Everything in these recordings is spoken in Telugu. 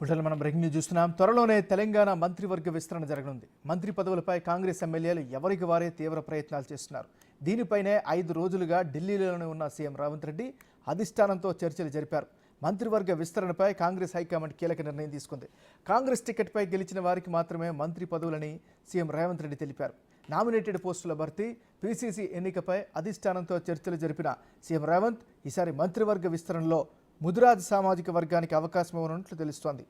బుల్టెన్లో మనం బ్రేకింగ్ న్యూస్ చూస్తున్నాం. త్వరలోనే తెలంగాణ మంత్రివర్గ విస్తరణ జరగనుంది. మంత్రి పదవులపై కాంగ్రెస్ ఎమ్మెల్యేలు ఎవరికి వారే తీవ్ర ప్రయత్నాలు చేస్తున్నారు. దీనిపైనే 5 రోజులుగా ఢిల్లీలోనే ఉన్న సీఎం రేవంత్ రెడ్డి అధిష్టానంతో చర్చలు జరిపారు. మంత్రివర్గ విస్తరణపై కాంగ్రెస్ హైకమాండ్ కీలక నిర్ణయం తీసుకుంది. కాంగ్రెస్ టికెట్పై గెలిచిన వారికి మాత్రమే మంత్రి పదవులని సీఎం రేవంత్ రెడ్డి తెలిపారు. నామినేటెడ్ పోస్టుల భర్తీ, పీసీసీ ఎన్నికపై అధిష్టానంతో చర్చలు జరిపిన సీఎం రేవంత్ ఈసారి మంత్రివర్గ విస్తరణలో ముదిరాజ్ సామాజిక వర్గానికి అవకాశం ఇవ్వనున్నట్లు తెలుస్తోంది.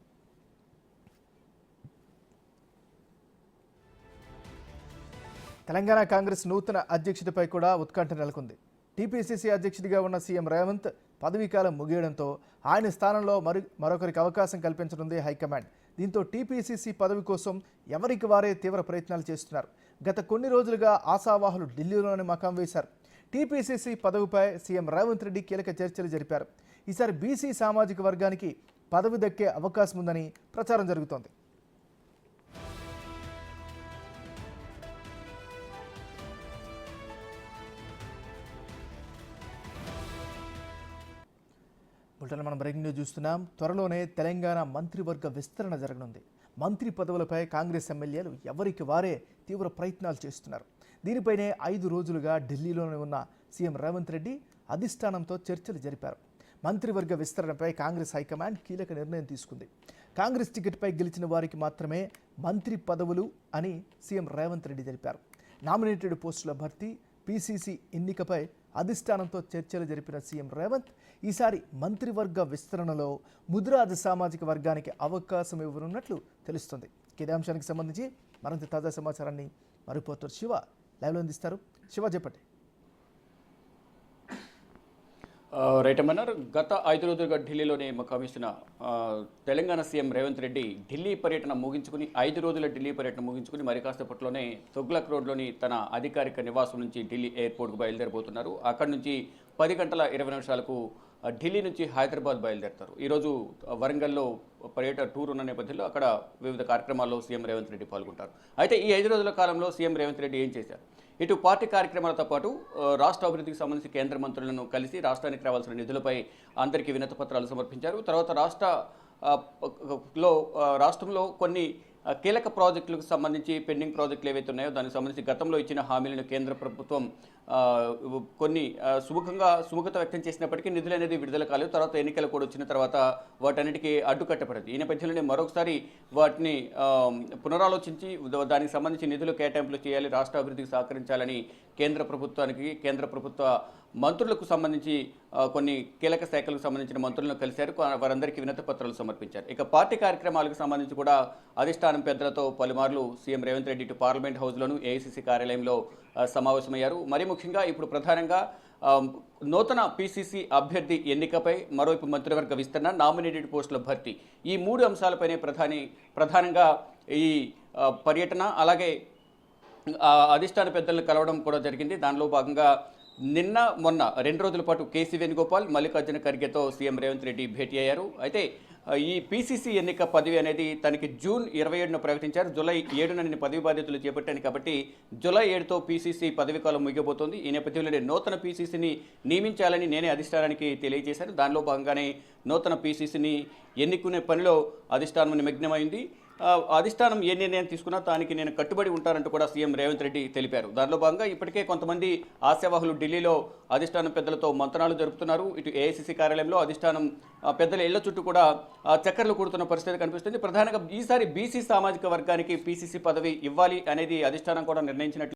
తెలంగాణ కాంగ్రెస్ నూతన అధ్యక్షుడిపై కూడా ఉత్కంఠ నెలకొంది. టీపీసీసీ అధ్యక్షుడిగా ఉన్న సీఎం రేవంత్ పదవీకాలం ముగియడంతో ఆయన స్థానంలో మరొకరికి అవకాశం కల్పించనుంది హైకమాండ్. దీంతో టీపీసీసీ పదవి కోసం ఎవరికి వారే తీవ్ర ప్రయత్నాలు చేస్తున్నారు. గత కొన్ని రోజులుగా ఆశావాహులు ఢిల్లీలోనే మకాం వేశారు. టీపీసీసీ పదవిపై సీఎం రేవంత్ రెడ్డి కీలక చర్చలు జరిపారు. ఈసారి బీసీ సామాజిక వర్గానికి పదవి దక్కే అవకాశం ఉందని ప్రచారం జరుగుతోంది. బుల్టెన్లో మనం బ్రేకింగ్ న్యూస్ చూస్తున్నాం. త్వరలోనే తెలంగాణ మంత్రివర్గ విస్తరణ జరగనుంది. మంత్రి పదవులపై కాంగ్రెస్ ఎమ్మెల్యేలు ఎవరికి వారే తీవ్ర ప్రయత్నాలు చేస్తున్నారు. దీనిపైనే 5 రోజులుగా ఢిల్లీలోనే ఉన్న సీఎం రేవంత్ రెడ్డి అధిష్టానంతో చర్చలు జరిపారు. మంత్రివర్గ విస్తరణపై కాంగ్రెస్ హైకమాండ్ కీలక నిర్ణయం తీసుకుంది. కాంగ్రెస్ టికెట్పై గెలిచిన వారికి మాత్రమే మంత్రి పదవులు అని సీఎం రేవంత్ రెడ్డి తెలిపారు. నామినేటెడ్ పోస్టుల భర్తీ, పీసీసీ ఎన్నికపై అధిష్టానంతో చర్చలు జరిపిన సీఎం రేవంత్ ఈసారి మంత్రివర్గ విస్తరణలో ముదిరాజ్ సామాజిక వర్గానికి అవకాశం ఇవ్వనున్నట్లు తెలుస్తుంది. ఇదే అంశానికి సంబంధించి మరింత తాజా సమాచారాన్ని మా రిపోర్టర్ శివ లైవ్లో అందిస్తారు. శివ, చెప్పండి. రైట్ అమ్మన్నారు. గత 5 రోజులుగా ఢిల్లీలోనే మకామిస్తున్న తెలంగాణ సీఎం రేవంత్ రెడ్డి ఢిల్లీ పర్యటన ముగించుకుని 5 రోజుల ఢిల్లీ పర్యటన ముగించుకుని మరి కాసేపట్లోనే తుగ్లక్ రోడ్లోని తన అధికారిక నివాసం నుంచి ఢిల్లీ ఎయిర్పోర్ట్కు బయలుదేరబోతున్నారు. అక్కడి నుంచి 10 గంటల 20 నిమిషాలకు ఢిల్లీ నుంచి హైదరాబాద్ బయలుదేరతారు. ఈరోజు వరంగల్లో పర్యటన టూర్ ఉన్న నేపథ్యంలో అక్కడ వివిధ కార్యక్రమాల్లో సీఎం రేవంత్ రెడ్డి పాల్గొంటారు. అయితే ఈ 5 రోజుల కాలంలో సీఎం రేవంత్ రెడ్డి ఏం చేశారు? ఇటు పార్టీ కార్యక్రమాలతో పాటు రాష్ట్ర అభివృద్ధికి సంబంధించి కేంద్ర మంత్రులను కలిసి రాష్ట్రానికి రావాల్సిన నిధులపై అందరికీ వినతి పత్రాలు సమర్పించారు. తర్వాత రాష్ట్రంలో కొన్ని కీలక ప్రాజెక్టులకు సంబంధించి పెండింగ్ ప్రాజెక్టులు ఏవైతే ఉన్నాయో దానికి సంబంధించి గతంలో ఇచ్చిన హామీలను కేంద్ర ప్రభుత్వం కొన్ని సుముఖత వ్యక్తం చేసినప్పటికీ నిధులు అనేది విడుదల కాలేదు. తర్వాత ఎన్నికలు కూడా వచ్చిన తర్వాత వాటన్నిటికీ అడ్డుకట్టబడింది. ఈ నేపథ్యంలోనే మరొకసారి వాటిని పునరాలోచించి దానికి సంబంధించి నిధులు కేటాయింపులు చేయాలి, రాష్ట్ర అభివృద్ధికి సహకరించాలని కేంద్ర ప్రభుత్వ మంత్రులకు సంబంధించి కొన్ని కీలక శాఖలకు సంబంధించిన మంత్రులను కలిశారు. వారందరికీ వినతి పత్రాలు సమర్పించారు. ఇక పార్టీ కార్యక్రమాలకు సంబంధించి కూడా అధిష్టానం పెద్దలతో పలుమార్లు సీఎం రేవంత్ రెడ్డి ఇటు పార్లమెంట్ హౌస్లోను ఏఐసీసీ కార్యాలయంలో సమావేశమయ్యారు. మరి ముఖ్యంగా ఇప్పుడు ప్రధానంగా నూతన పీసీసీ అభ్యర్థి ఎన్నికపై, మరోవైపు మంత్రివర్గ విస్తరణ, నామినేటెడ్ పోస్టుల భర్తీ, ఈ 3 అంశాలపైనే ప్రధానంగా ఈ పర్యటన, అలాగే అధిష్టాన పెద్దలను కలవడం కూడా జరిగింది. దానిలో భాగంగా నిన్న మొన్న 2 రోజుల పాటు కేసీ వేణుగోపాల్, మల్లికార్జున ఖర్గేతో సీఎం రేవంత్ రెడ్డి భేటీ అయ్యారు. అయితే ఈ పీసీసీ ఎన్నిక పదవి అనేది తనకి జూన్ 27న ప్రకటించారు. జూలై 7న నేను పదవి బాధ్యతలు చేపట్టాను కాబట్టి జూలై 7తో పీసీసీ పదవి కాలం ముగియబోతోంది. ఈ నేపథ్యంలో నూతన పీసీసీని నియమించాలని నేనే అధిష్టానానికి తెలియజేశాను. దానిలో భాగంగానే నూతన పీసీసీని ఎన్నుకునే పనిలో అధిష్టానం నిమగ్నమైంది. అధిష్టానం ఏ నిర్ణయం తీసుకున్నా దానికి నేను కట్టుబడి ఉంటానంటూ కూడా సీఎం రేవంత్ రెడ్డి తెలిపారు. దానిలో భాగంగా ఇప్పటికే కొంతమంది ఆశావాహులు ఢిల్లీలో అధిష్టానం పెద్దలతో మంతనాలు జరుపుతున్నారు. ఇటు ఏఐసీసీ కార్యాలయంలో అధిష్టానం పెద్దల ఇళ్ల చుట్టూ కూడా చక్కర్లు కొడుతున్న పరిస్థితి కనిపిస్తుంది. ప్రధానంగా ఈసారి బీసీ సామాజిక వర్గానికి పీసీసీ పదవి ఇవ్వాలి అనేది అధిష్టానం కూడా నిర్ణయించినట్లు